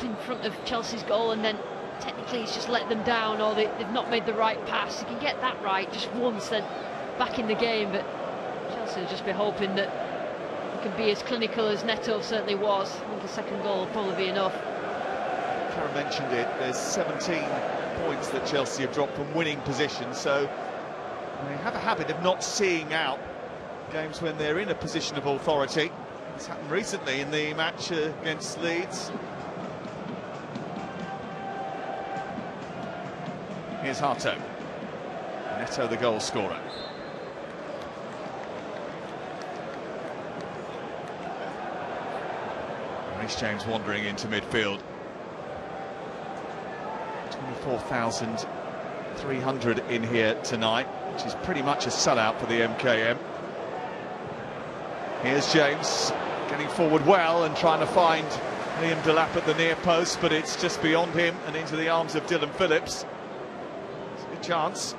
in front of Chelsea's goal, and then technically he's just let them down, or they've not made the right pass. You can get that right just once, then back in the game. But Chelsea will just be hoping that he can be as clinical as Neto certainly was. I think the second goal will probably be enough. Karen mentioned it, there's 17 points that Chelsea have dropped from winning position, so they have a habit of not seeing out games when they're in a position of authority. It's happened recently in the match against Leeds. Here's Harto. Neto, the goal scorer. Reece James wandering into midfield. 24,300 in here tonight, which is pretty much a sellout for the MKM. Here's James getting forward well and trying to find Liam Delap at the near post, but it's just beyond him and into the arms of Dylan Phillips. It's a good chance.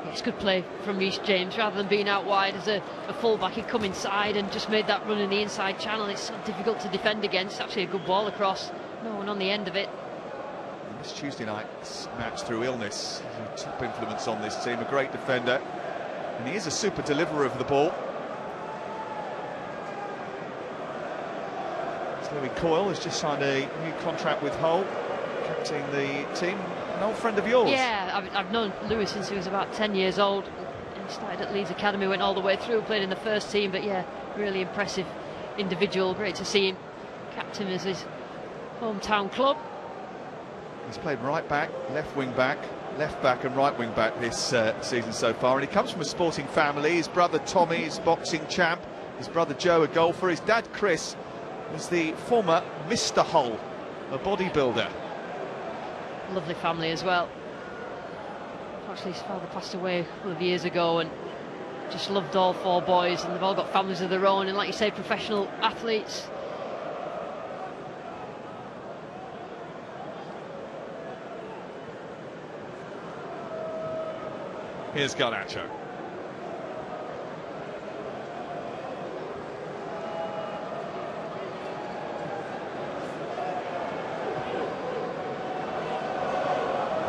It's good play from Reece James. Rather than being out wide as a full-back, he'd come inside and just made that run in the inside channel. It's so difficult to defend against. Actually a good ball across, no one on the end of it. This Tuesday night's match through illness, he's a top influence on this team, a great defender, and he is a super deliverer of the ball. Louis Coyle has just signed a new contract with Hull, captaining the team. An old friend of yours. Yeah, I've known Louis since he was about 10 years old. And he started at Leeds Academy, went all the way through, played in the first team. But yeah, really impressive individual. Great to see him captain as his hometown club. He's played right back, left wing back, left back and right wing back this season so far. And he comes from a sporting family. His brother Tommy is boxing champ. His brother Joe, a golfer. His dad Chris was the former Mr. Hull, a bodybuilder. Lovely family as well. Actually, his father passed away a couple of years ago, and just loved all four boys, and they've all got families of their own, and like you say, professional athletes. Here's Garnacho.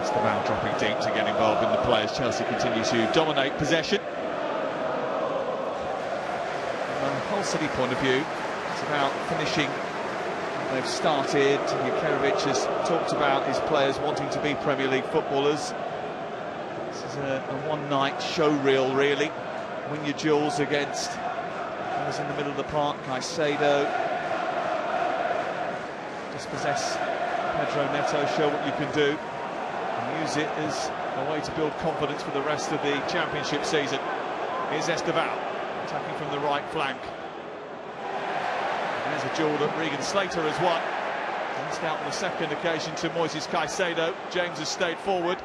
Esteban dropping deep to get involved in the play as Chelsea continue to dominate possession. From a Hull City point of view, it's about finishing what they've started. Jukiewicz has talked about his players wanting to be Premier League footballers. This is a one-night show reel, really. Win your duels against those in the middle of the park. Caicedo. Dispossess Pedro Neto, show what you can do. Use it as a way to build confidence for the rest of the championship season. Here's Esteban attacking from the right flank. There's a duel that Regan Slater has won. Missed out on the second occasion to Moises Caicedo. James has stayed forward.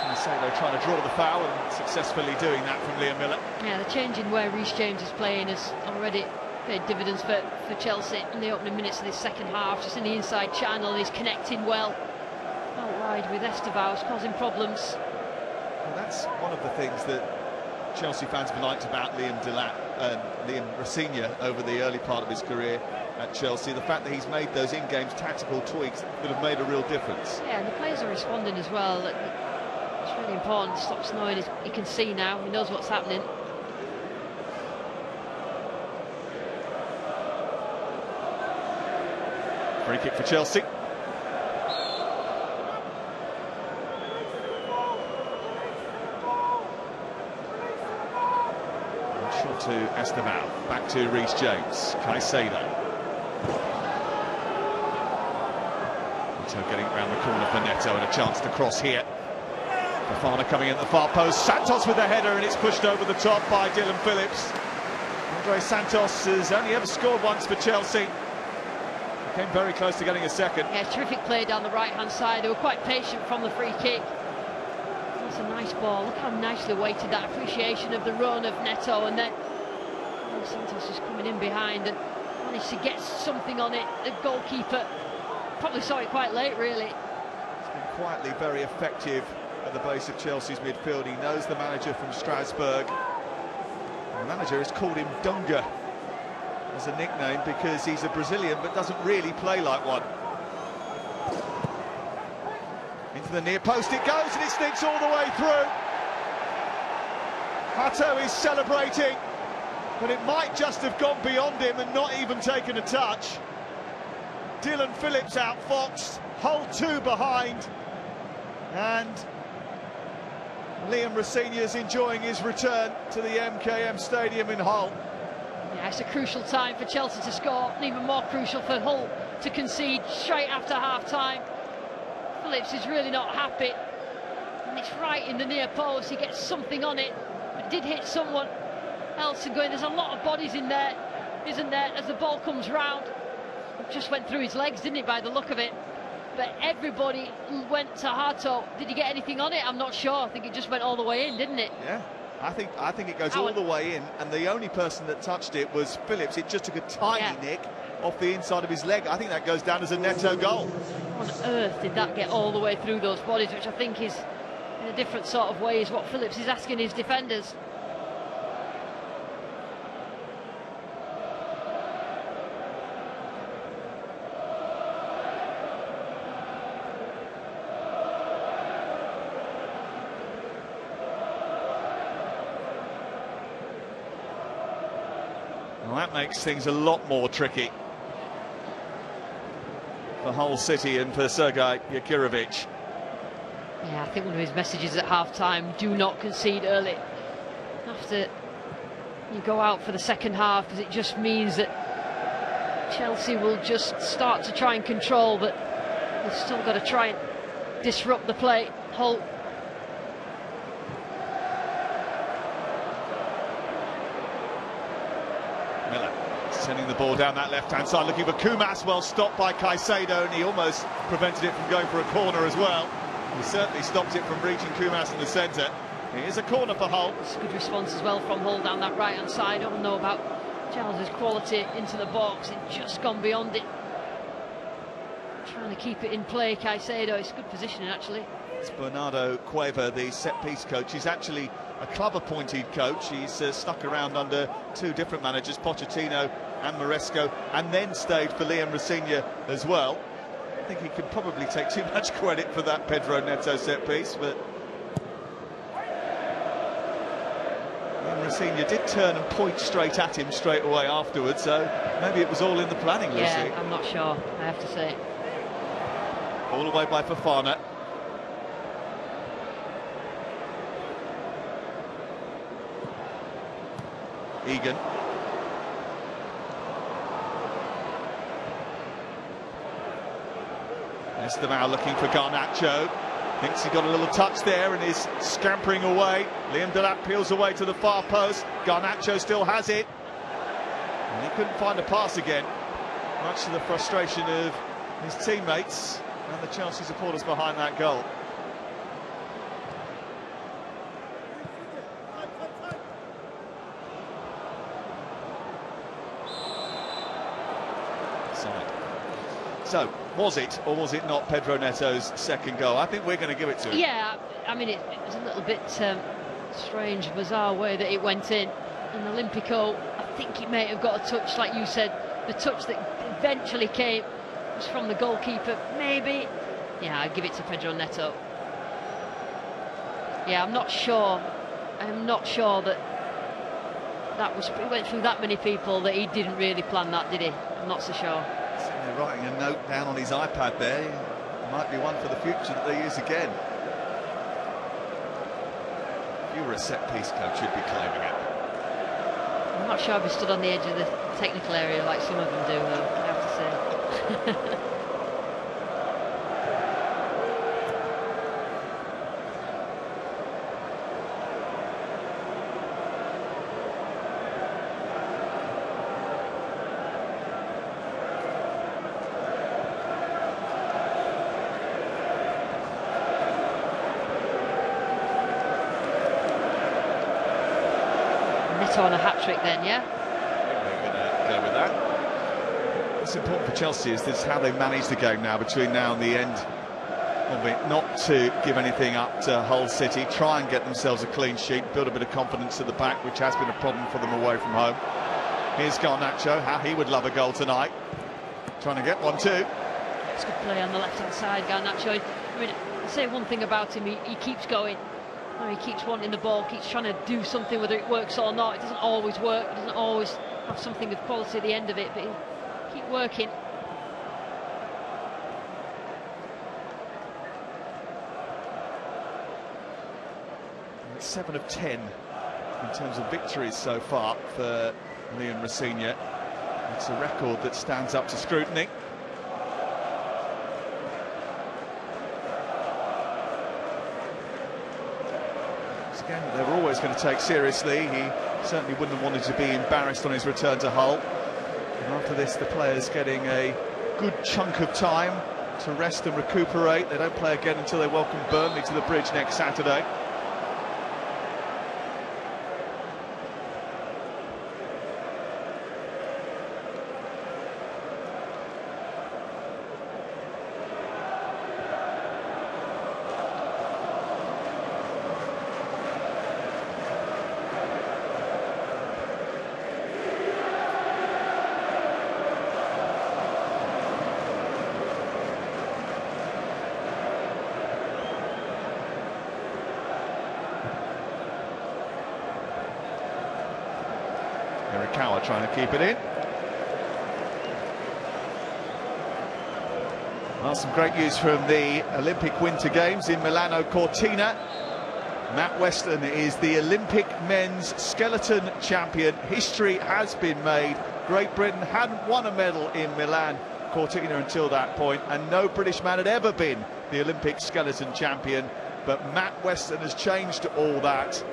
Caicedo trying to draw the foul and successfully doing that from Liam Miller. Yeah, the change in where Reece James is playing has already paid dividends for Chelsea in the opening minutes of this second half. Just in the inside channel, he's connecting well out wide with Esteban, it's causing problems. Well, that's one of the things that Chelsea fans have liked about Liam Delap and Liam Rossigna over the early part of his career at Chelsea. The fact that he's made those in-game tactical tweaks that have made a real difference. Yeah, and the players are responding as well. It's really important. Stops knowing he can see now. He knows what's happening. Free kick for Chelsea. Shot to Esteban. Back to Reece James. Caicedo. Neto getting around the corner for Neto and a chance to cross here. Fofana coming in at the far post. Santos with the header, and it's pushed over the top by Dylan Phillips. Andre Santos has only ever scored once for Chelsea. Came very close to getting a second. Yeah, terrific play down the right-hand side. They were quite patient from the free kick. That's a nice ball. Look how nicely weighted, that appreciation of the run of Neto, and then Santos is coming in behind and managed to get something on it. The goalkeeper probably saw it quite late, really. It's been quietly very effective at the base of Chelsea's midfield. He knows the manager from Strasbourg. The manager has called him Dunga as a nickname because he's a Brazilian but doesn't really play like one. Into the near post it goes, and it sneaks all the way through. Hato is celebrating, but it might just have gone beyond him and not even taken a touch. Dylan Phillips outfoxed, Hull 2 behind, and Liam Rosenior's enjoying his return to the MKM Stadium in Hull. Yeah, it's a crucial time for Chelsea to score, and even more crucial for Hull to concede straight after half-time. Phillips is really not happy, and it's right in the near post. He gets something on it, but did hit someone else and going. There's a lot of bodies in there, isn't there, as the ball comes round. It just went through his legs, didn't it, by the look of it? But everybody went to Hato. Did he get anything on it? I'm not sure. I think it just went all the way in, didn't it? Yeah, I think it goes all the way in, and the only person that touched it was Phillips. It just took a tiny nick off the inside of his leg. I think that goes down as a Neto goal. On earth did that get all the way through those bodies, which I think is, in a different sort of way, is what Phillips is asking his defenders. Well, that makes things a lot more tricky for Hull City and for Sergei Yakirovic. Yeah, I think one of his messages at half-time: do not concede early. After you go out for the second half, because it just means that Chelsea will just start to try and control, but they've still got to try and disrupt the play. Hull. Miller sending the ball down that left-hand side, looking for Kumas, well stopped by Caicedo, and he almost prevented it from going for a corner as well. He certainly stopped it from reaching Kumas in the centre. It is a corner for Hull. It's a good response as well from Hull down that right-hand side. I don't know about Giles' quality into the box, it's just gone beyond it. Trying to keep it in play, Caicedo. It's good positioning, actually. It's Bernardo Cueva, the set-piece coach. He's actually a club-appointed coach. He's stuck around under two different managers, Pochettino and Maresco, and then stayed for Liam Rosenior as well. I think he could probably take too much credit for that Pedro Neto set-piece, but Liam Rosenior did turn and point straight at him straight away afterwards, so maybe it was all in the planning, Lucy. Yeah, I'm not sure, I have to say. All away by Fofana. Egan. Estamao looking for Garnacho. Thinks he got a little touch there and is scampering away. Liam Delap peels away to the far post. Garnacho still has it. And he couldn't find a pass again. Much to the frustration of his teammates and the Chelsea supporters behind that goal. So, was it or was it not Pedro Neto's second goal? I think we're going to give it to him. Yeah, I mean, it was a little bit strange, bizarre way that it went in. And Olympico, I think he may have got a touch, like you said. The touch that eventually came was from the goalkeeper, maybe. Yeah, I'd give it to Pedro Neto. Yeah, I'm not sure that he went through that many people, that he didn't really plan that, did he? I'm not so sure. Writing a note down on his iPad there. It might be one for the future that they use again. If you were a set-piece coach, you'd be claiming it. I'm not sure if he stood on the edge of the technical area like some of them do, though, I have to say. On a hat-trick then, yeah? We're going to go with that. What's important for Chelsea is this, how they manage the game now, between now and the end of it, not to give anything up to Hull City, try and get themselves a clean sheet, build a bit of confidence at the back, which has been a problem for them away from home. Here's Garnacho, how he would love a goal tonight. Trying to get one too. It's a good play on the left-hand side, Garnacho. I mean, I'll say one thing about him, he keeps going. He keeps wanting the ball, keeps trying to do something, whether it works or not. It doesn't always work, it doesn't always have something with quality at the end of it, but he'll keep working. It's 7 of 10 in terms of victories so far for Liam Rosenior. It's a record that stands up to scrutiny. Again, they were always going to take seriously. He certainly wouldn't have wanted to be embarrassed on his return to Hull. And after this, the players getting a good chunk of time to rest and recuperate. They don't play again until they welcome Burnley to the Bridge next Saturday. Hirakawa trying to keep it in. Well, some great news from the Olympic Winter Games in Milano Cortina. Matt Weston is the Olympic men's skeleton champion. History has been made. Great Britain hadn't won a medal in Milan Cortina until that point, and no British man had ever been the Olympic skeleton champion. But Matt Weston has changed all that.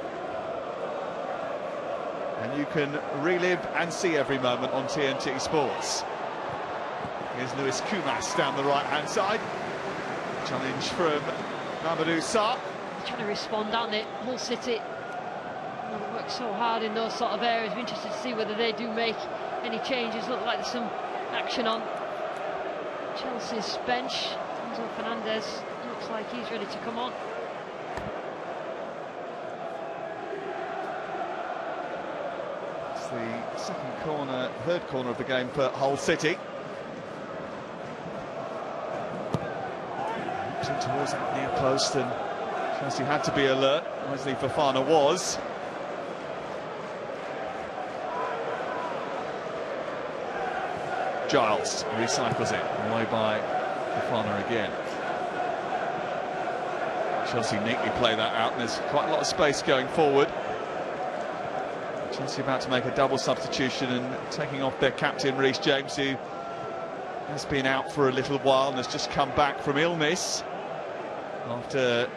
And you can relive and see every moment on TNT Sports. Here's Lewis Kumas down the right-hand side. Challenge from Mamadou Sarr. Trying to respond, aren't they? Hull City work so hard in those sort of areas. Be interested to see whether they do make any changes. Look like there's some action on Chelsea's bench. Enzo Fernandez looks like he's ready to come on. The third corner of the game for Hull City. In towards that near post, and Chelsea had to be alert. Wesley Fofana was. Giles recycles it away by Fofana again. Chelsea neatly play that out, and there's quite a lot of space going forward. Chelsea about to make a double substitution and taking off their captain Reece James, who has been out for a little while and has just come back from illness after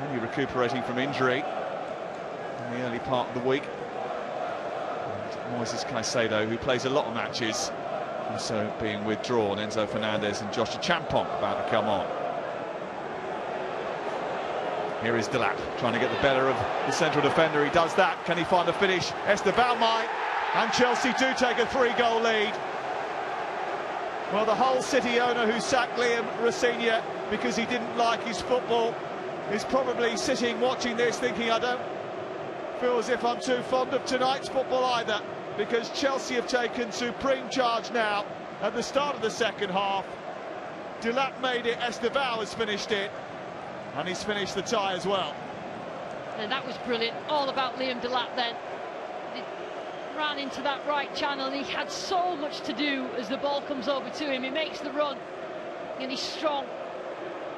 only recuperating from injury in the early part of the week. And Moises Caicedo, who plays a lot of matches, also being withdrawn. Enzo Fernandez and Joshua Champong about to come on. Here is Delap trying to get the better of the central defender. He does that. Can he find a finish? Esteban might. And Chelsea do take a 3-goal lead. Well, the Hull City owner who sacked Liam Rosenior because he didn't like his football is probably sitting watching this thinking, I don't feel as if I'm too fond of tonight's football either, because Chelsea have taken supreme charge now at the start of the second half. Delap made it. Esteban has finished it. And he's finished the tie as well. And that was brilliant. All about Liam Delap then. He ran into that right channel and he had so much to do as the ball comes over to him. He makes the run and he's strong.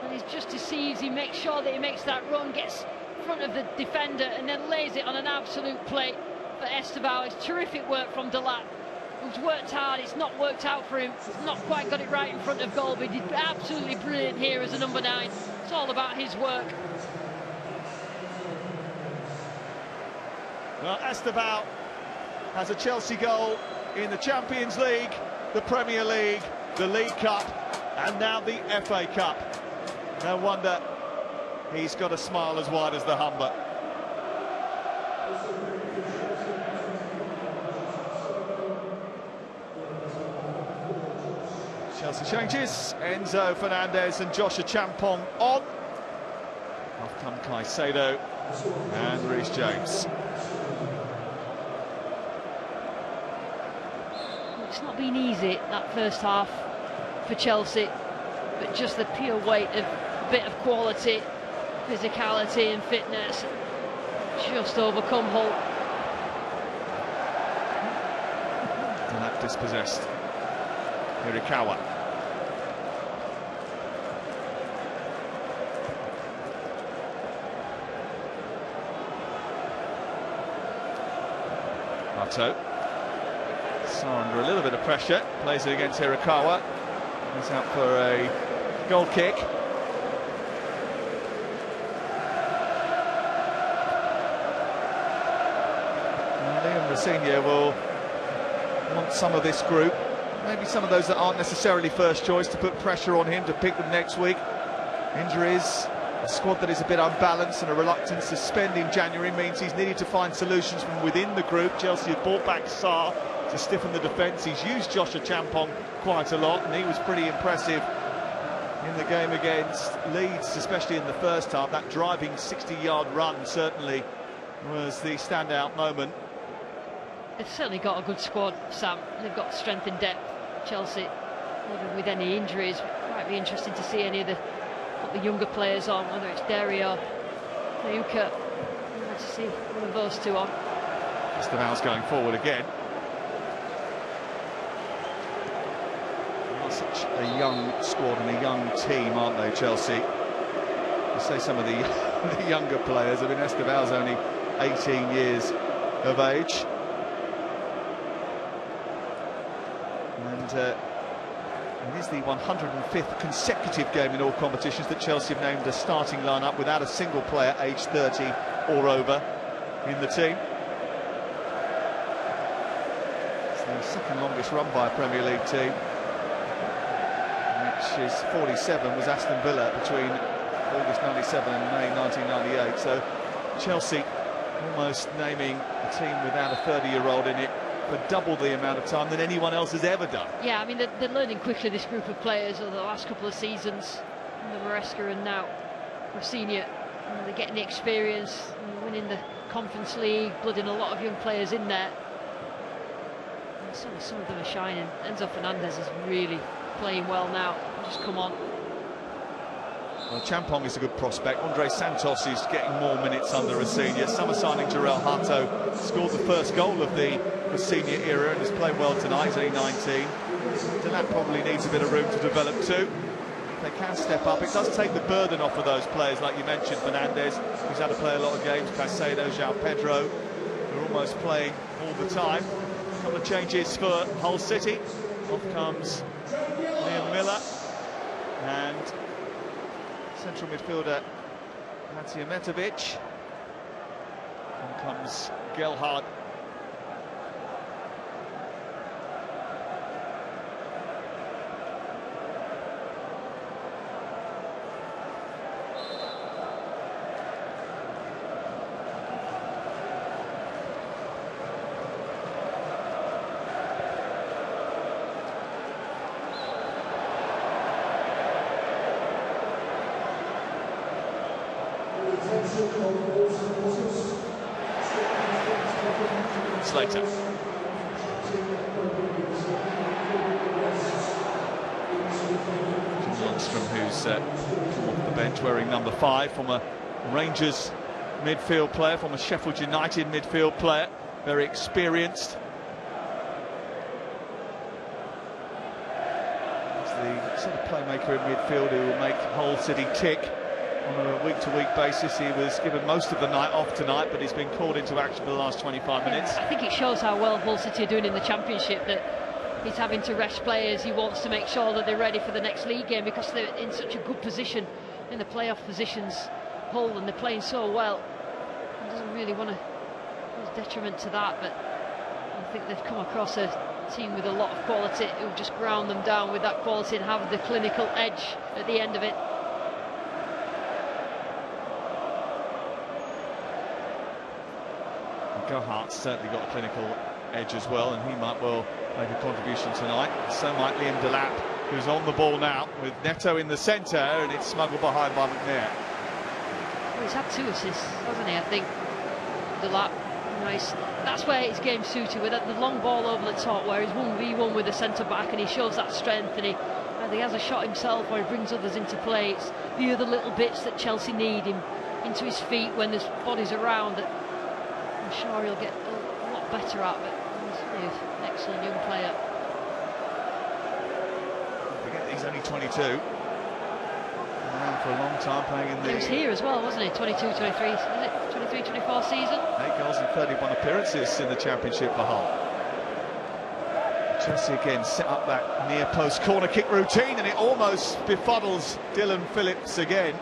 And he's just deceives. He makes sure that he makes that run, gets in front of the defender and then lays it on an absolute plate for Esteban. It's terrific work from Delap, who's worked hard. It's not worked out for him. He's not quite got it right in front of goal, but he did absolutely brilliant here as a number 9. It's all about his work. Well, Esteban has a Chelsea goal in the Champions League, the Premier League, the League Cup, and now the FA Cup. No wonder he's got a smile as wide as the Humber. Chelsea changes. Enzo Fernandez and Joshua Champong on. Off come Caicedo and Reece James. It's not been easy, that first half for Chelsea, but just the pure weight of a bit of quality, physicality and fitness just overcome Hull. And that dispossessed Hirakawa. Hato. Under a little bit of pressure, plays it against Hirakawa. He's out for a goal kick. Liam Rosenior will want some of this group, maybe some of those that aren't necessarily first choice, to put pressure on him to pick them next week. Injuries, a squad that is a bit unbalanced, and a reluctance to spend in January means he's needed to find solutions from within the group. Chelsea have brought back Sarr to stiffen the defence. He's used Joshua Champong quite a lot, and he was pretty impressive in the game against Leeds, especially in the first half. That driving 60-yard run certainly was the standout moment. They've certainly got a good squad, Sam. They've got strength and depth, Chelsea. Even with any injuries, it might be interesting to see any of the younger players on, whether it's Dario, Mayuka. I'd like to see one of those two on. Esteval's going forward again. Such a young squad and a young team, aren't they, Chelsea? You say some of the younger players. I mean, Esteval's only 18 years of age. And it is the 105th consecutive game in all competitions that Chelsea have named a starting lineup without a single player aged 30 or over in the team. It's the second longest run by a Premier League team, which is 47, was Aston Villa between August 97 and May 1998. So Chelsea almost naming a team without a 30-year-old in it for double the amount of time than anyone else has ever done. Yeah, I mean, they're learning quickly, this group of players, over the last couple of seasons. The Maresca and now Rosenior. They're getting the experience, winning the Conference League, blooding a lot of young players in there. And some of them are shining. Enzo Fernandez is really playing well now. Just come on. Well, Champong is a good prospect. Andre Santos is getting more minutes under Rosenior. Summer signing Jarell Hato scored the first goal of the Rosenior era and has played well tonight. He's only 19. Delap probably needs a bit of room to develop too. If they can step up, it does take the burden off of those players, like you mentioned, Fernandez, who's had to play a lot of games, Caicedo, João Pedro, who are almost playing all the time. A couple of changes for Hull City. Off comes Liam Miller, and central midfielder Matija Metovic. In comes Gelhard. Slater. Lundstrom, who's come off the bench wearing number 5, from a Rangers midfield player, from a Sheffield United midfield player, very experienced. He's the sort of playmaker in midfield who will make Hull City tick on a week-to-week basis. He was given most of the night off tonight, but he's been called into action for the last 25 minutes. I think it shows how well Hull City are doing in the Championship, that he's having to rest players. He wants to make sure that they're ready for the next league game, because they're in such a good position in the playoff positions, Hull, and they're playing so well. He doesn't really want to cause detriment to that, but I think they've come across a team with a lot of quality who'll just ground them down with that quality and have the clinical edge at the end of it. Gohart's certainly got a clinical edge as well, and he might well make a contribution tonight. So might Liam Delap, who's on the ball now with Neto in the centre, and it's smuggled behind by McNair. Well, he's had 2 assists, hasn't he? I think Delap, Nice. That's where his game's suited, with the long ball over the top, where he's 1v1 with the centre-back and he shows that strength, and he either has a shot himself or he brings others into play. It's the other little bits that Chelsea need him into his feet when there's bodies around that I'm sure he'll get a lot better at, but he's an excellent young player. Forget he's only 22. Around for a long time playing in the... He was here as well, wasn't he? 22, 23, is it 23, 24 season? 8 goals and 31 appearances in the Championship for Hull. Chelsea again set up that near post corner kick routine, and it almost befuddles Dylan Phillips again.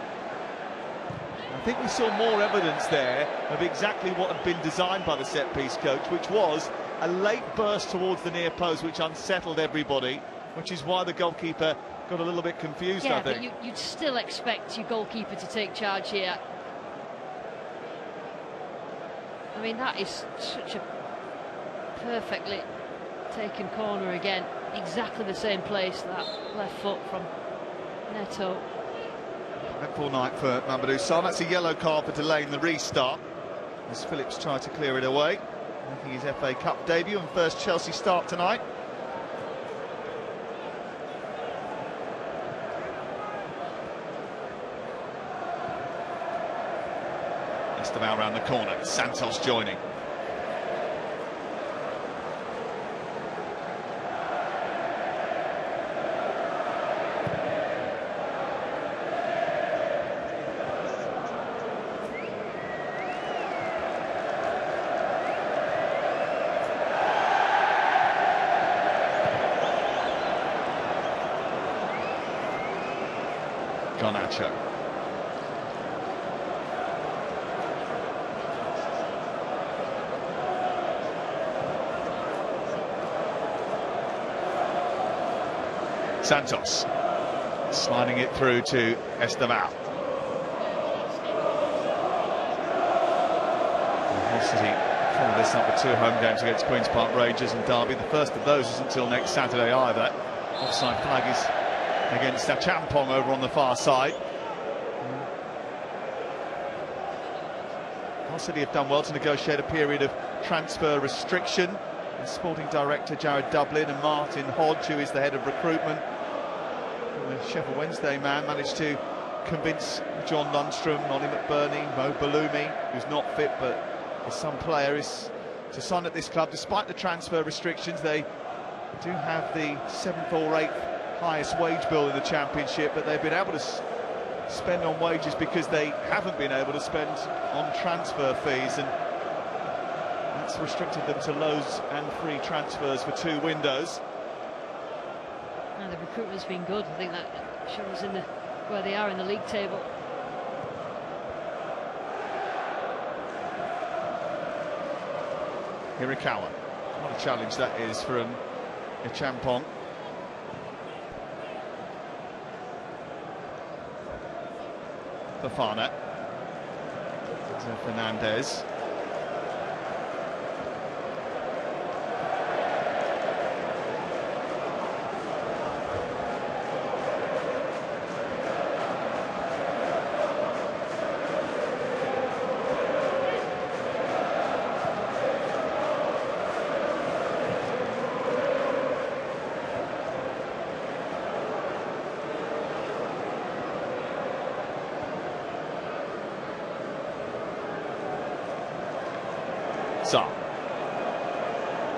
I think we saw more evidence there of exactly what had been designed by the set-piece coach, which was a late burst towards the near post, which unsettled everybody, which is why the goalkeeper got a little bit confused, I think. But you'd still expect your goalkeeper to take charge here. I mean, that is such a perfectly taken corner again. Exactly the same place, that left foot from Neto. Full night for Mamadou Sarr. That's a yellow card for delaying the restart, as Phillips tried to clear it away, making his FA Cup debut and first Chelsea start tonight. Esteban around the corner, Santos joining. Garnacho. Santos sliding it through to Esteban. Hull City follow this up with 2 home games against Queen's Park Rangers and Derby. The first of those isn't until next Saturday either. Offside flag is against Champong over on the far side. Hull City have done well to negotiate a period of transfer restriction. And Sporting Director Jared Dublin and Martin Hodge, who is the head of recruitment, the Sheffield Wednesday man, managed to convince John Lundstrom, Ollie McBurney, Mo Balumi, who's not fit but is some player, is to sign at this club. Despite the transfer restrictions, they do have the 7th or 8th highest wage bill in the Championship, but they've been able to spend on wages because they haven't been able to spend on transfer fees, and that's restricted them to lows and free transfers for 2 windows. And the recruitment's been good. I think that shows in where they are in the league table. Hirakawa, what a challenge that is for Champong. Fafana, Fernandez.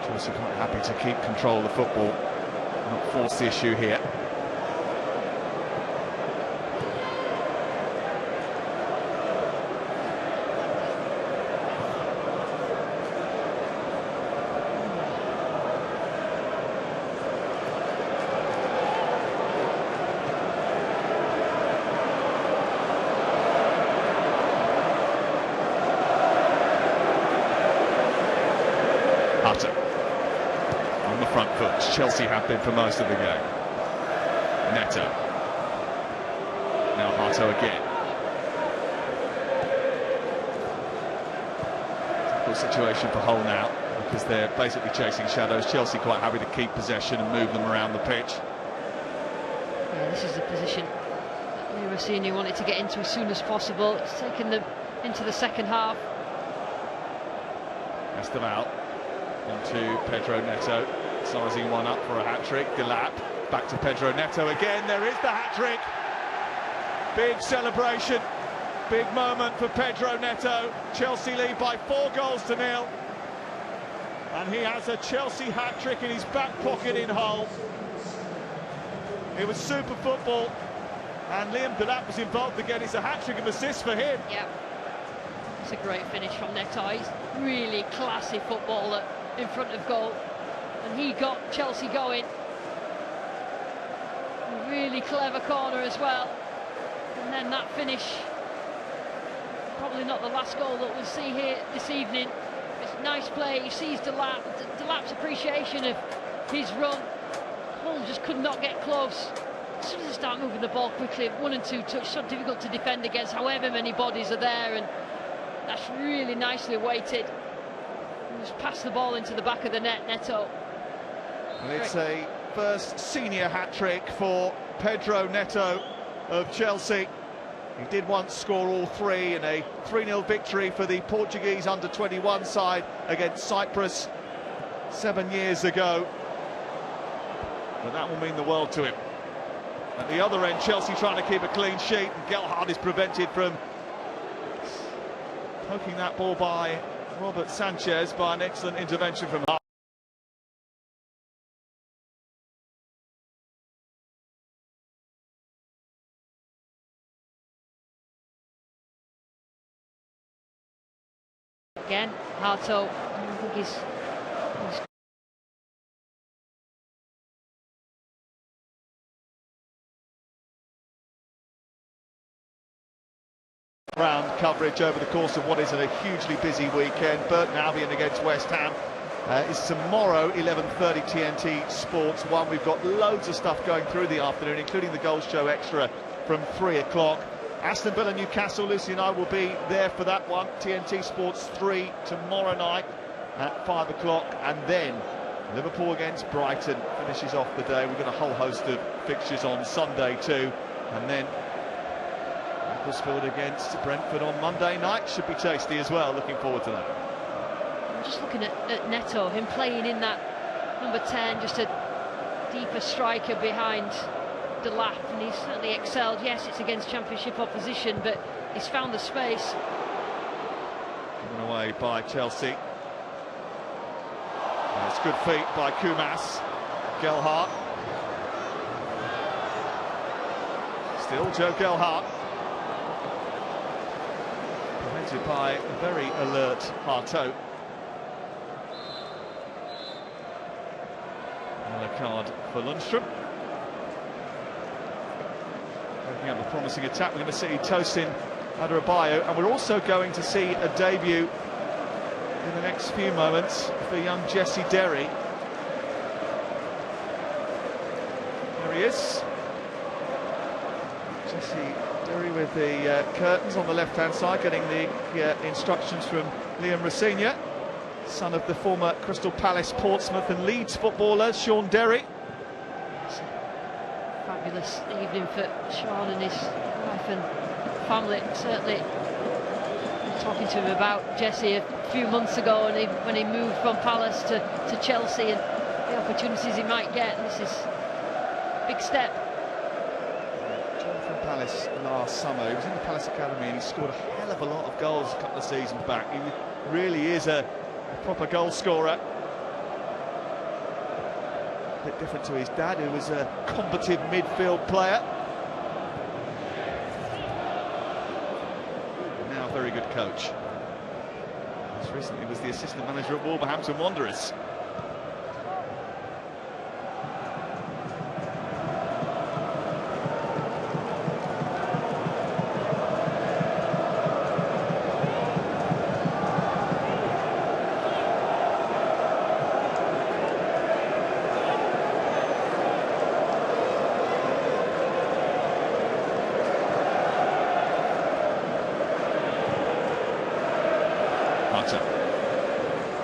Chelsea quite happy to keep control of the football, not force the issue here. On the front foot, Chelsea have been for most of the game. Neto. Now Hato again. Difficult situation for Hull now, because they're basically chasing shadows. Chelsea quite happy to keep possession and move them around the pitch. Yeah, this is the position that Rossini wanted to get into as soon as possible. It's taken them into the second half. Esteval into Pedro Neto, sizing one up for a hat-trick. Delap back to Pedro Neto again. There is the hat-trick. Big celebration, big moment for Pedro Neto. Chelsea lead by 4-0. And he has a Chelsea hat-trick in his back pocket in Hull. It was super football, and Liam Delap was involved again. It's a hat-trick of assists for him. Yeah, it's a great finish from Neto. He's really classy footballer in front of goal, and he got Chelsea going. A really clever corner as well, and then that finish. Probably not the last goal that we'll see here this evening. It's nice play. He sees Delap's appreciation of his run. Hull just could not get close. As soon as they start moving the ball quickly, 1 and 2 touch, so difficult to defend against, however many bodies are there, and that's really nicely weighted. And just pass the ball into the back of the net, Neto. And it's a first senior hat-trick for Pedro Neto of Chelsea. He did once score all three in a 3-0 victory for the Portuguese under-21 side against Cyprus 7 years ago. But that will mean the world to him. At the other end, Chelsea trying to keep a clean sheet, and Gelhardt is prevented from poking that ball by Robert Sanchez by an excellent intervention from Hull. Again, Harto, I think he's round coverage over the course of what is a hugely busy weekend. Burton Albion against West Ham is tomorrow, 11:30 TNT Sports 1. We've got loads of stuff going through the afternoon, including the Goals Show Extra from 3 o'clock. Aston Villa Newcastle, Lucy and I will be there for that one. TNT Sports 3 tomorrow night at 5 o'clock, and then Liverpool against Brighton finishes off the day. We've got a whole host of fixtures on Sunday too, and then Huddersfield against Brentford on Monday night should be tasty as well. Looking forward to that. I'm just looking at Neto, him playing in that number 10, just a deeper striker behind Delap, and he's certainly excelled. Yes, it's against Championship opposition, but he's found the space. Given away by Chelsea. It's good feet by Kumas. Gelhardt. Still Joe Gelhardt. Prevented by a very alert Harto. And a card for Lundstrom. Opening up a promising attack. We're going to see Tosin Adarabioyo, and we're also going to see a debut in the next few moments for young Jesse Derry. There he is. Jesse Derry with the curtains on the left-hand side, getting the instructions from Liam Rosenior, son of the former Crystal Palace, Portsmouth and Leeds footballer Sean Derry. Fabulous evening for Sean and his wife and family. Certainly talking to him about Jesse a few months ago, and when he moved from Palace to Chelsea and the opportunities he might get. This is a big step. John from Palace last summer, he was in the Palace Academy and he scored a hell of a lot of goals a couple of seasons back. He really is a proper goal scorer. A bit different to his dad, who was a combative midfield player. Now a very good coach. Most recently was the assistant manager at Wolverhampton Wanderers.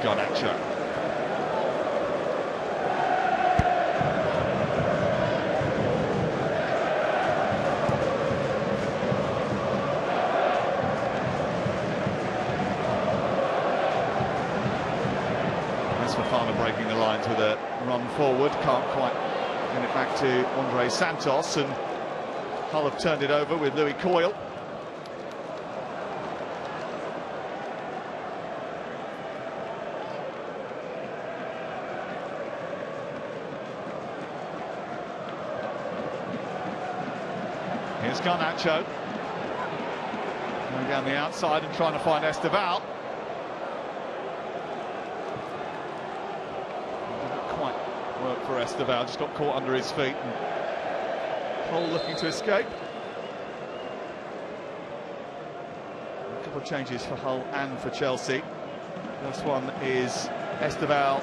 Garnacho. lines with a run forward, can't quite get it back to Andre Santos, and Hull have turned it over with Louis Coyle. Here's Garnacho going down the outside and trying to find Esteval. Didn't quite work for Esteval, just got caught under his feet, and Hull looking to escape. A couple of changes for Hull and for Chelsea. First one is Esteval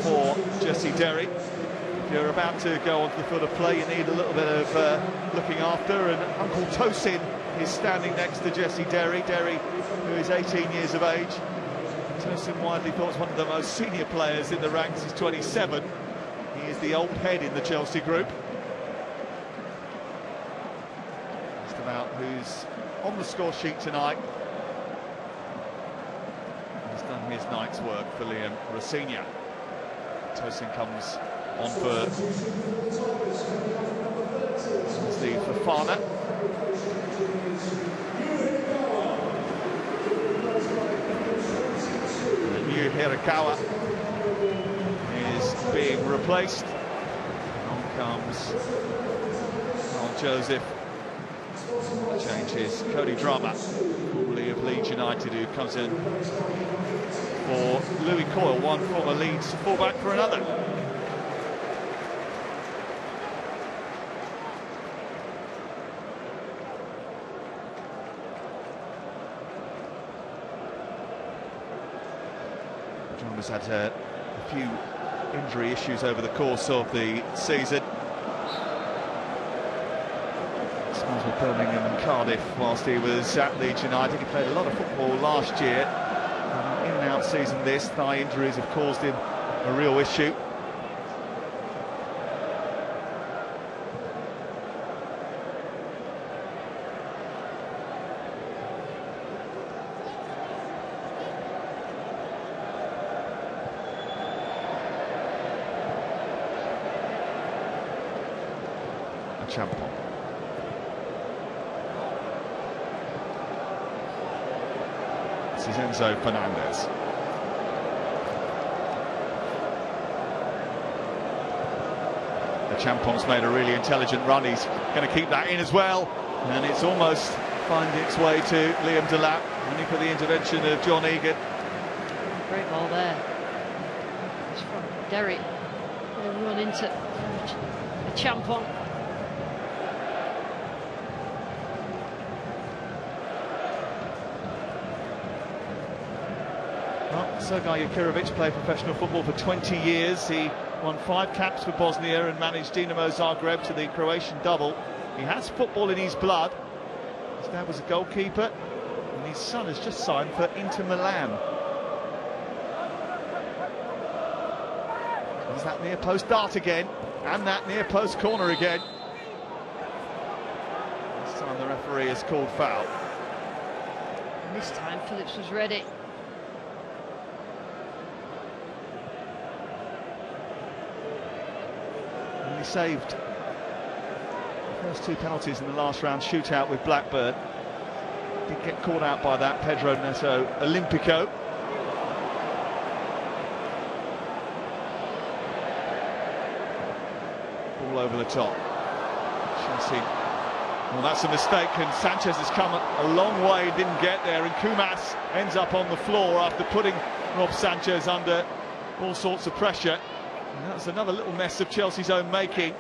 for Jesse Derry. If you're about to go onto the field of play, you need a little bit of looking after, and Uncle Tosin is standing next to Jesse Derry. Derry, who is 18 years of age. Tosin widely thought was one of the most senior players in the ranks. He's 27. He is the old head in the Chelsea group. Just about who's on the score sheet tonight. He's done his night's work for Liam Rossigna. Tosin comes on for Steve Fofana. The new Hirakawa is being replaced. On comes Joseph. The change is Cody Drama, formerly of Leeds United, who comes in for Louis Coyle, one former Leeds fullback for another. Drama's had a few injury issues over the course of the season. Smells with Birmingham and Cardiff whilst he was at Leeds United. He played a lot of football last year. In and out season this, thigh injuries have caused him a real issue. Champon. This is Enzo Fernandez. The Champon's made a really intelligent run. He's going to keep that in as well, and it's almost finding its way to Liam Delap, only for the intervention of John Egan. Great ball there. It's from Derry. They run into the Champon. Well, Sergej Jakirovic played professional football for 20 years. He won 5 caps for Bosnia and managed Dinamo Zagreb to the Croatian double. He has football in his blood. His dad was a goalkeeper, and his son has just signed for Inter Milan. There's that near post dart again, and that near post corner again. This time the referee has called foul. And this time Phillips was ready. He saved the first 2 penalties in the last round shootout with Blackburn. Did get caught out by that, Pedro Neto Olympico. Ball over the top. Chelsea. Well, that's a mistake, and Sanchez has come a long way, didn't get there, and Kumas ends up on the floor after putting Rob Sanchez under all sorts of pressure. And that's another little mess of Chelsea's own making.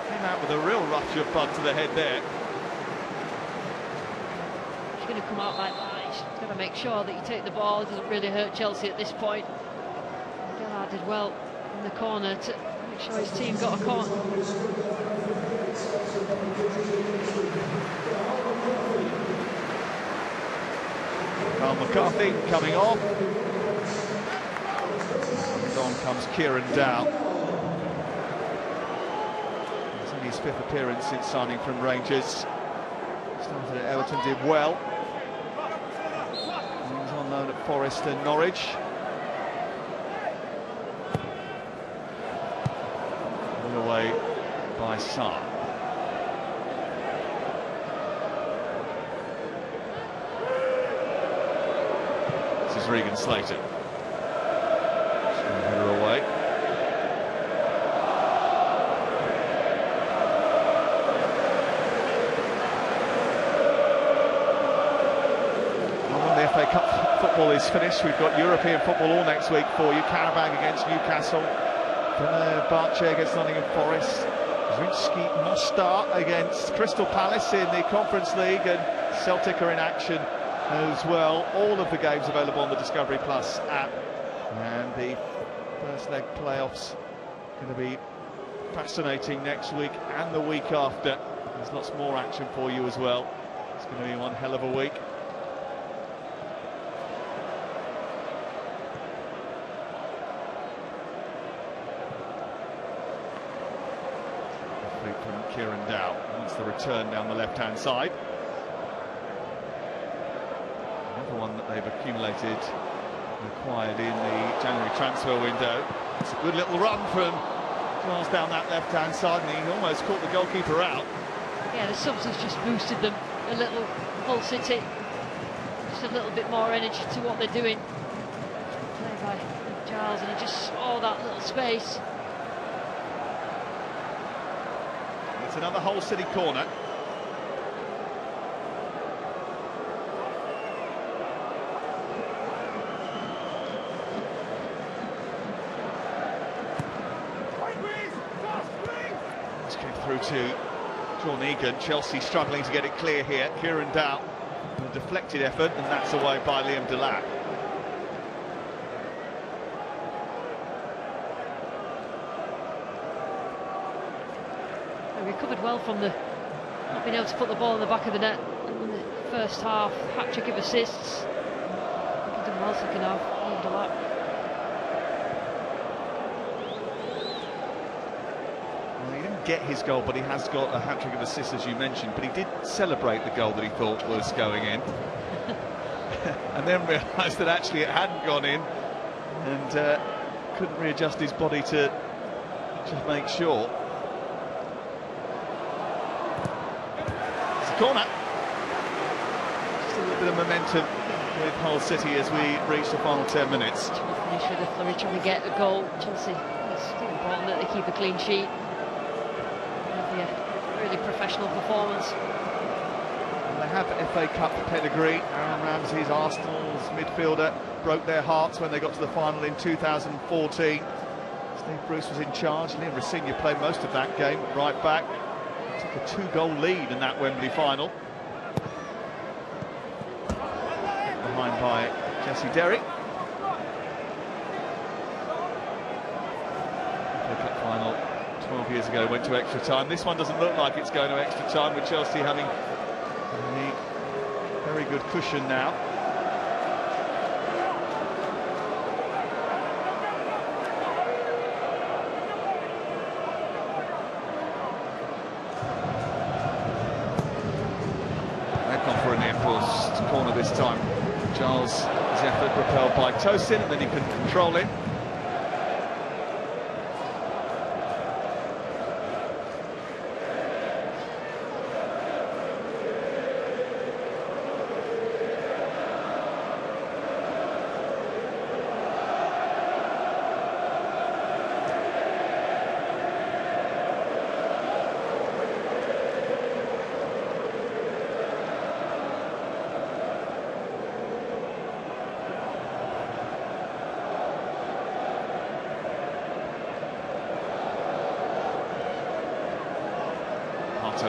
Came out with a real rupture of bud to the head there. He's going to come out like that. He's got to make sure that you take the ball. It doesn't really hurt Chelsea at this point. Gellard did well in the corner to make sure his team got a corner. Carl McCarthy coming off. On comes Kieran Dow. It's only his 5th appearance since signing from Rangers. Started at Everton, did well. He was on loan at Forest and Norwich. given away by Saar. This is Regan Slater. Header away. When the FA Cup football is finished, we've got European football all next week for you. Karabag against Newcastle, Fenerbahce against Nottingham Forest, Zrinjski Mostar against Crystal Palace in the Conference League, and Celtic are in action as well. All of the games available on the Discovery Plus app, and the first leg playoffs going to be fascinating next week and the week after. There's lots more action for you as well. It's going to be one hell of a week. From Kieran Dow wants the return down the left-hand side. Another one that they've accumulated, acquired in the January transfer window. It's a good little run from Giles down that left-hand side, and he almost caught the goalkeeper out. Yeah, the subs has just boosted them a little. Hull City, just a little bit more energy to what they're doing. Played by Giles, and he just saw that little space. It's another Hull City corner. This came through to John Egan. Chelsea struggling to get it clear here. Kieran Dow, a deflected effort, and that's away by Liam Delap. Recovered well from the not being able to put the ball in the back of the net in the first half. Hat-trick of assists. He did well second half. Well, he didn't get his goal, but he has got a hat-trick of assists, as you mentioned. But he did celebrate the goal that he thought was going in, and then realised that actually it hadn't gone in, and couldn't readjust his body to just make sure. Corner. Just a little bit of momentum with Hull City as we reach the final 10 minutes. Finish with a flurry, trying to get a goal. Chelsea, it's important that they keep a clean sheet. Yeah, really professional performance. And they have FA Cup pedigree. Aaron Ramsey's Arsenal's midfielder broke their hearts when they got to the final in 2014. Steve Bruce was in charge. Liam Rossigna played most of that game at right back. Took a 2-goal lead in that Wembley final. Behind by Jesse Derrick. FA Cup final 12 years ago went to extra time. This one doesn't look like it's going to extra time, with Chelsea having a very good cushion now. Corner this time. Giles' effort repelled by Tosin, and then he couldn't control it.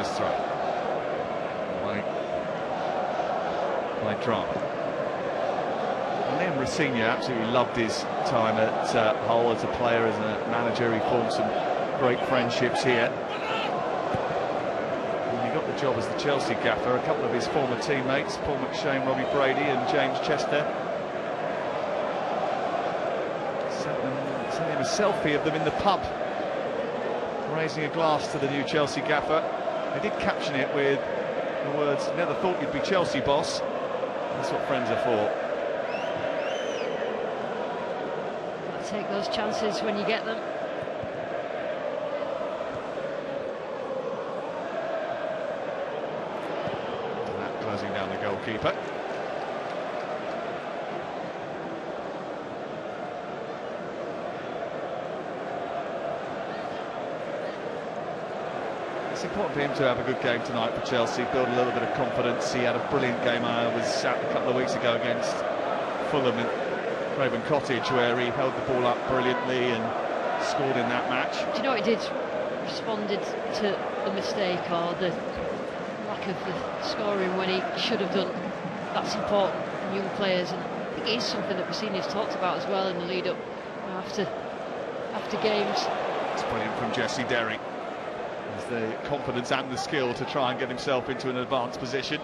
Throw by Drum. Liam Rossigna absolutely loved his time at Hull as a player, as a manager. He formed some great friendships here. And he got the job as the Chelsea gaffer. A couple of his former teammates, Paul McShane, Robbie Brady and James Chester, sent him a selfie of them in the pub, raising a glass to the new Chelsea gaffer. They did caption it with the words, "Never thought you'd be Chelsea, boss." That's what friends are for. Take those chances when you get them. closing down the goalkeeper. It's important for him to have a good game tonight for Chelsea, build a little bit of confidence. He had a brilliant game. I was out a couple of weeks ago against Fulham in Craven Cottage, where he held the ball up brilliantly and scored in that match. Do you know what he did? Responded to the mistake or the lack of the scoring when he should have done. That's important in young players, and I think it is something that Rossini's talked about as well in the lead-up after games. It's brilliant from Jesse Derry. Has the confidence and the skill to try and get himself into an advanced position.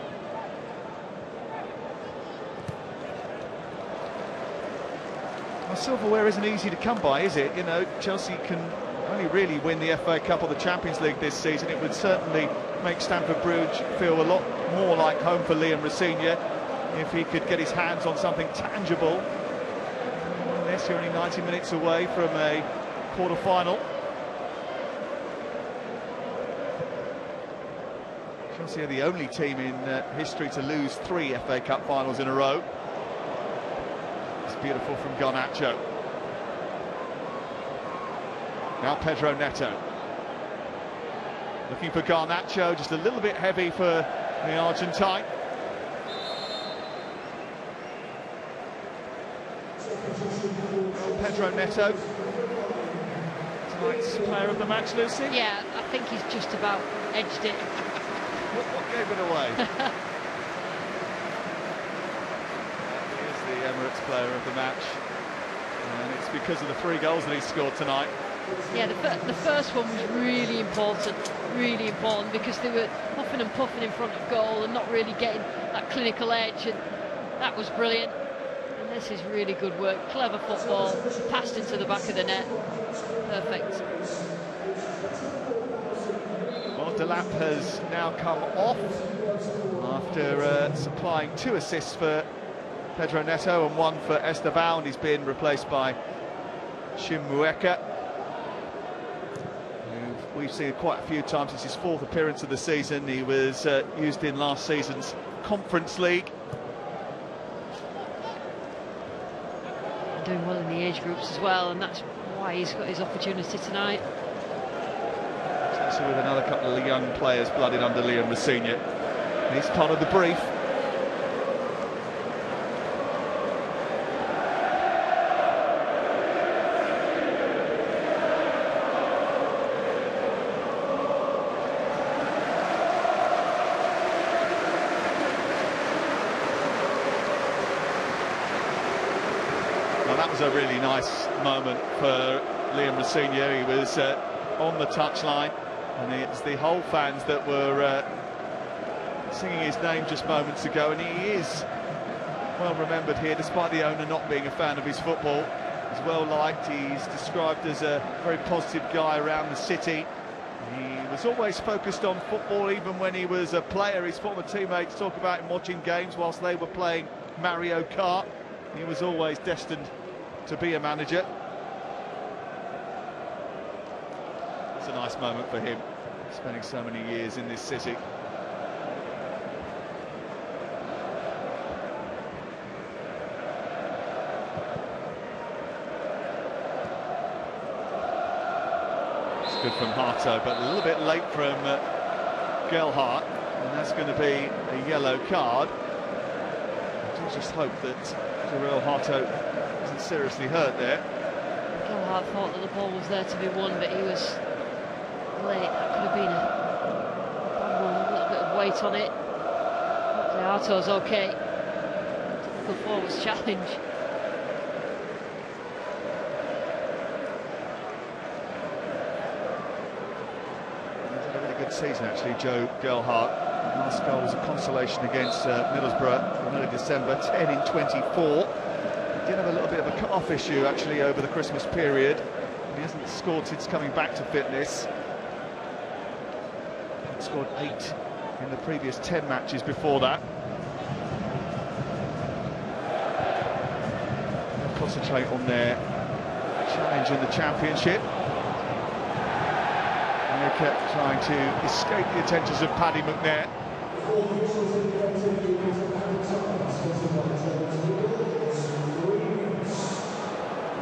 Well, silverware isn't easy to come by, is it? You know, Chelsea can only really win the FA Cup or the Champions League this season. It would certainly make Stamford Bridge feel a lot more like home for Liam Rossini if he could get his hands on something tangible. Unless you're only 90 minutes away from a quarter-final. Chelsea are the only team in history to lose 3 FA Cup finals in a row. It's beautiful from Garnacho. Now Pedro Neto. Looking for Garnacho, just a little bit heavy for the Argentine. Pedro Neto. Tonight's player of the match, Lucy? Yeah, I think he's just about edged it. What gave it away? Here's the Emirates player of the match. And it's because of the 3 goals that he scored tonight. Yeah, the first one was really important because they were huffing and puffing in front of goal and not really getting that clinical edge, and that was brilliant. And this is really good work, clever football, passed into the back of the net, perfect. Well, Delap has now come off after supplying 2 assists for Pedro Neto and 1 for Esteban, and he's been replaced by Chimueka. We've seen quite a few times. It's his 4th appearance of the season. He was used in last season's Conference League. Doing well in the age groups as well, and that's why he's got his opportunity tonight. So with another couple of young players blooded under Liam Rossini. He's part of the brief. That was a really nice moment for Liam Rossini. He was on the touchline, and it's the whole fans that were singing his name just moments ago, and he is well remembered here, despite the owner not being a fan of his football. He's well liked. He's described as a very positive guy around the city. He was always focused on football, even when he was a player. His former teammates talk about him watching games whilst they were playing Mario Kart. He was always destined to be a manager. It's a nice moment for him, spending so many years in this city. It's good from Harto, but a little bit late from Gelhardt, and that's going to be a yellow card. I do just hope that Jarell Harto isn't seriously hurt there. Gelhardt thought that the ball was there to be won, but he was late. That could have been a little bit of weight on it. Hopefully Harto's okay. Typical forwards challenge. He's had a really good season actually, Joe Gelhardt. Last goal was a consolation against Middlesbrough in early December, 10 in 24. He did have a little bit of a cut-off issue actually over the Christmas period. He hasn't scored since coming back to fitness. He scored 8 in the previous 10 matches before that. They'll concentrate on their challenge in the Championship. America trying to escape the attentions of Paddy McNair.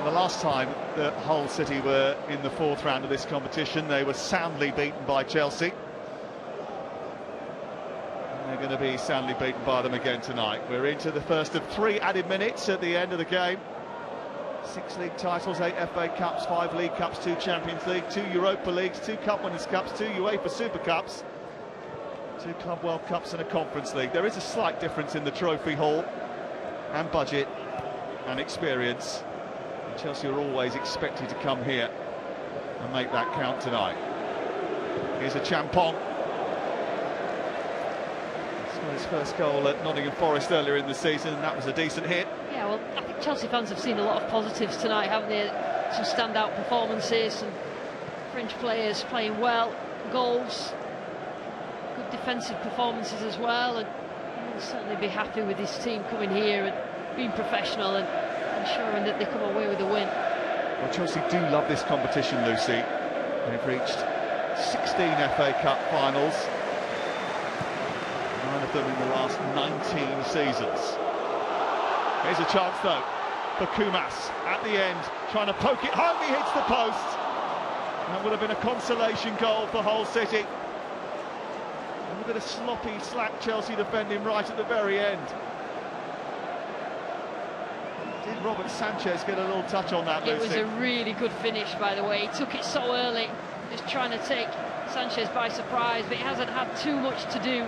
The last time that Hull City were in the fourth round of this competition, they were soundly beaten by Chelsea. And they're going to be soundly beaten by them again tonight. We're into the first of 3 added minutes at the end of the game. 6 league titles, 8 FA Cups, 5 League Cups, 2 Champions League, 2 Europa Leagues, 2 Cup Winners' Cups, 2 UEFA Super Cups, 2 Club World Cups and a Conference League. There is a slight difference in the trophy haul and budget and experience. Chelsea are always expected to come here and make that count tonight. Here's a Champong. He scored his first goal at Nottingham Forest earlier in the season, and that was a decent hit. Yeah, well, I think Chelsea fans have seen a lot of positives tonight, haven't they? Some standout performances, some French players playing well, goals, good defensive performances as well, and he'll certainly be happy with his team coming here and being professional and ensuring that they come away with a win. Well, Chelsea do love this competition, Lucy. They've reached 16 FA Cup finals, 9 of them in the last 19 seasons. Here's a chance though for Kumas at the end, trying to poke it home. He hits the post. That would have been a consolation goal for Hull City. A bit of sloppy, slack Chelsea defending right at the very end. Did Robert Sanchez get a little touch on that, Lucy? It was a really good finish, by the way. He took it so early, just trying to take Sanchez by surprise, but he hasn't had too much to do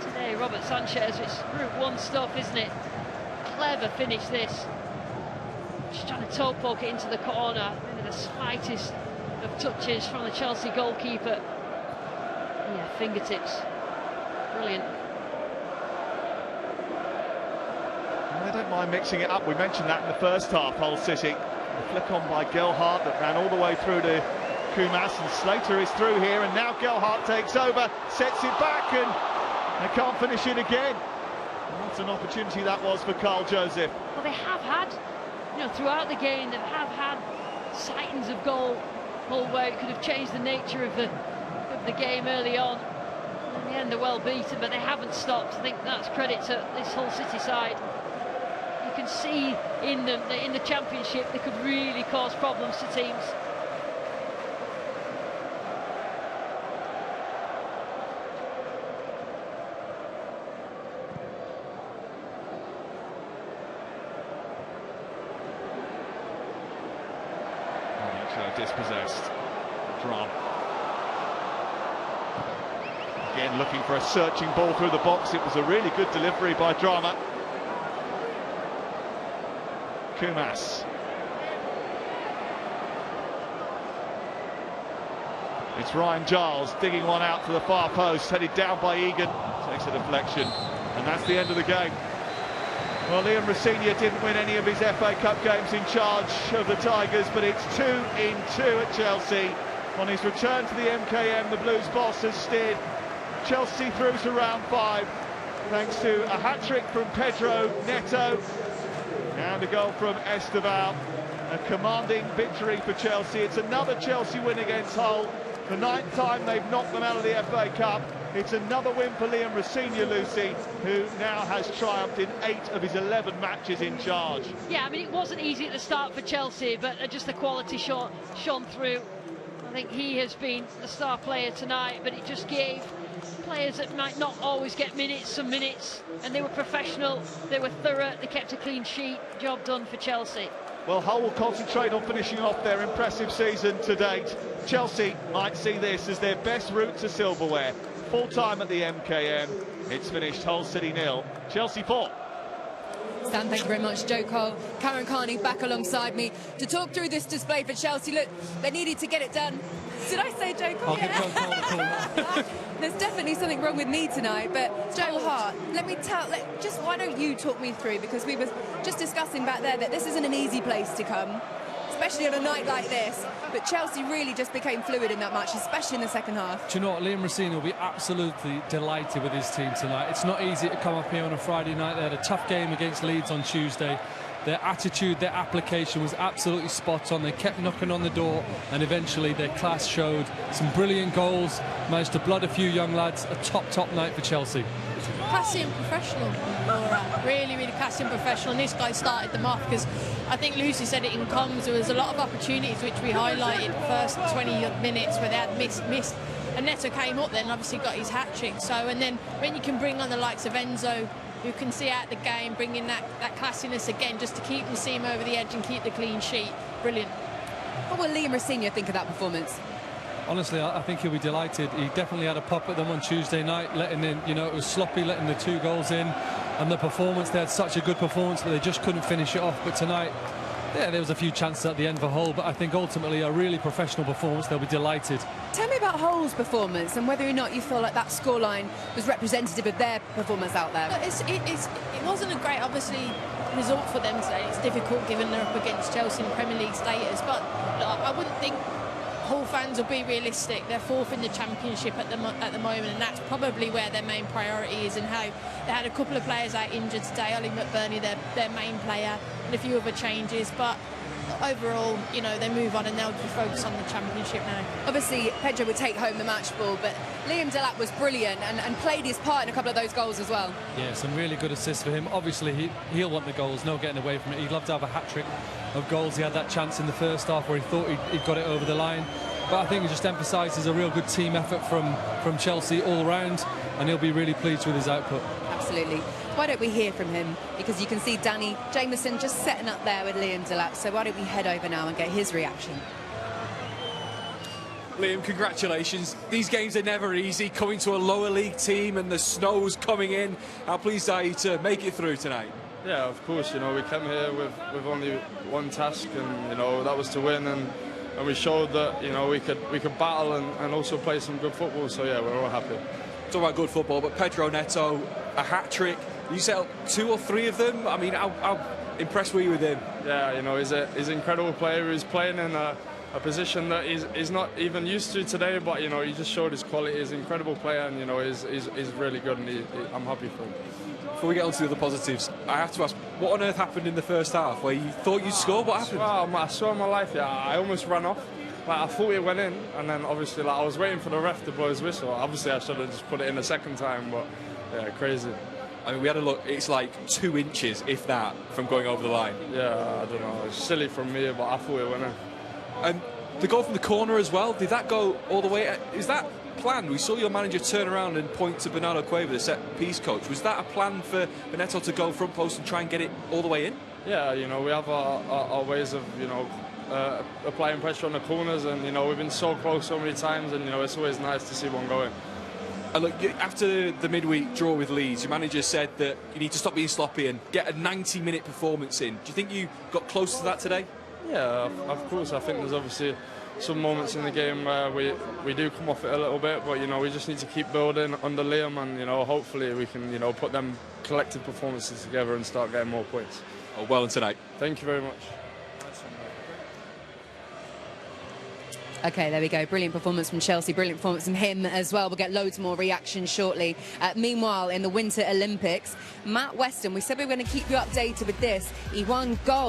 today, Robert Sanchez. It's Group 1 stuff, isn't it? Clever finish, this. Just trying to toe poke it into the corner. Maybe the slightest of touches from the Chelsea goalkeeper. Yeah, fingertips. Brilliant. They don't mind mixing it up. We mentioned that in the first half, Hull City. A flick on by Gelhardt that ran all the way through to Kumas, and Slater is through here, and now Gelhardt takes over, sets it back, and they can't finish it again. What an opportunity that was for Carl Joseph. Well, they have had, throughout the game, they have had sightings of goal where it could have changed the nature of the game early on. In the end, they're well beaten, but they haven't stopped. I think that's credit to this Hull City side. You can see in them that in the Championship they could really cause problems to teams. Dispossessed. Drum. Again looking for a searching ball through the box. It was a really good delivery by Drama. Kumas. It's Ryan Giles digging one out to the far post, headed down by Egan. Takes a deflection, and that's the end of the game. Well, Liam Rossigna didn't win any of his FA Cup games in charge of the Tigers, but it's 2 in 2 at Chelsea. On his return to the MKM, the Blues boss has steered Chelsea through to round 5, thanks to a hat-trick from Pedro Neto and a goal from Esteval. A commanding victory for Chelsea. It's another Chelsea win against Hull. The 9th time they've knocked them out of the FA Cup. It's another win for Liam Rossigna, Lucy, who now has triumphed in 8 of his 11 matches in charge. Yeah, I mean, it wasn't easy at the start for Chelsea, but just the quality shone through. I think he has been the star player tonight, but it just gave players that might not always get some minutes, and they were professional, they were thorough, they kept a clean sheet. Job done for Chelsea. Well, Hull will concentrate on finishing off their impressive season to date. Chelsea might see this as their best route to silverware. Full time at the MKM. It's finished Hull City 0, Chelsea 4. Stan, thank you very much. Joe Cole, Karen Carney back alongside me to talk through this display for Chelsea. Look, they needed to get it done. Did I say Joe Cole? I'll get Joe Cole a call. There's definitely something wrong with me tonight, but Joe Hart, why don't you talk me through, because we were just discussing back there that this isn't an easy place to come, especially on a night like this, but Chelsea really just became fluid in that match, especially in the second half. Do you know what? Liam Rossigna will be absolutely delighted with his team tonight. It's not easy to come up here on a Friday night. They had a tough game against Leeds on Tuesday. Their attitude, their application was absolutely spot on. They kept knocking on the door, and eventually their class showed. Some brilliant goals, managed to blood a few young lads. A top night for Chelsea. classy and professional, Laura. Really, really classy and professional. And this guy started them off because I think Lucy said it in comms. There was a lot of opportunities which we highlighted first 20 minutes where they had missed. And Neto came up then and obviously got his hat-trick. So, and then when you can bring on the likes of Enzo, who can see out the game, bring in that classiness again, just to keep them seam over the edge and keep the clean sheet. Brilliant. What will Liam Rosenior think of that performance? Honestly, I think he'll be delighted. He definitely had a pop at them on Tuesday night, letting in, you know, it was sloppy, letting the 2 goals in. And the performance, they had such a good performance, but they just couldn't finish it off. But tonight, yeah, there was a few chances at the end for Hull, but I think ultimately a really professional performance. They'll be delighted. Tell me about Hull's performance and whether or not you feel like that scoreline was representative of their performance out there. It wasn't a great, obviously, result for them today. It's difficult given they're up against Chelsea in Premier League status, but I wouldn't think Hull fans will be realistic. They're 4th in the Championship at the moment, and that's probably where their main priority is. And how they had a couple of players out injured today. Ollie McBurney, their main player, and a few other changes. But overall, you know, they move on and they'll be focused on the Championship now. Obviously, Pedro would take home the match ball, but Liam Delap was brilliant and played his part in a couple of those goals as well. Yeah, some really good assists for him. Obviously, he'll want the goals, no getting away from it. He'd love to have a hat-trick of goals. He had that chance in the first half where he thought he'd got it over the line. But I think it just emphasises a real good team effort from Chelsea all round, and he'll be really pleased with his output. Absolutely. Why don't we hear from him? Because you can see Danny Jameson just setting up there with Liam Delap. So why don't we head over now and get his reaction? Liam, congratulations. These games are never easy, coming to a lower league team and the snow's coming in. How pleased are you to make it through tonight? Yeah, of course. You know, we came here with only one task, and you know that was to win, and we showed that, you know, we could battle and also play some good football. So yeah, we're all happy. Talk about good football, but Pedro Neto, a hat-trick. You set up 2 or 3 of them. I mean, how impressed were you with him? Yeah, you know, he's an incredible player. He's playing in a position that he's not even used to today, but you know, he just showed his quality. He's an incredible player, and you know, he's really good, and I'm happy for him. Before we get on to the other positives, I have to ask, what on earth happened in the first half where you thought you'd score? What happened? I swear on my life, yeah, I almost ran off. Like, I thought it went in, and then obviously, like, I was waiting for the ref to blow his whistle. Obviously, I should have just put it in a second time, but yeah, crazy. I mean, we had a look, it's like 2 inches, if that, from going over the line. Yeah, I don't know, it's silly from me, but I thought it went in. And the goal from the corner as well, did that go all the way? Is that planned? We saw your manager turn around and point to Bernardo Cueva, the set-piece coach. Was that a plan for Neto to go front post and try and get it all the way in? Yeah, you know, we have our ways of, you know, applying pressure on the corners, and, you know, we've been so close so many times, and, you know, it's always nice to see one going. And look, after the midweek draw with Leeds, your manager said that you need to stop being sloppy and get a 90-minute performance in. Do you think you got close to that today? Yeah, of course. I think there's obviously some moments in the game where we do come off it a little bit, but, you know, we just need to keep building under Liam, and, you know, hopefully we can, you know, put them collective performances together and start getting more points. Oh, well done tonight. Thank you very much. OK, there we go. Brilliant performance from Chelsea. Brilliant performance from him as well. We'll get loads more reactions shortly. Meanwhile, in the Winter Olympics, Matt Weston, we said we were going to keep you updated with this. He won gold.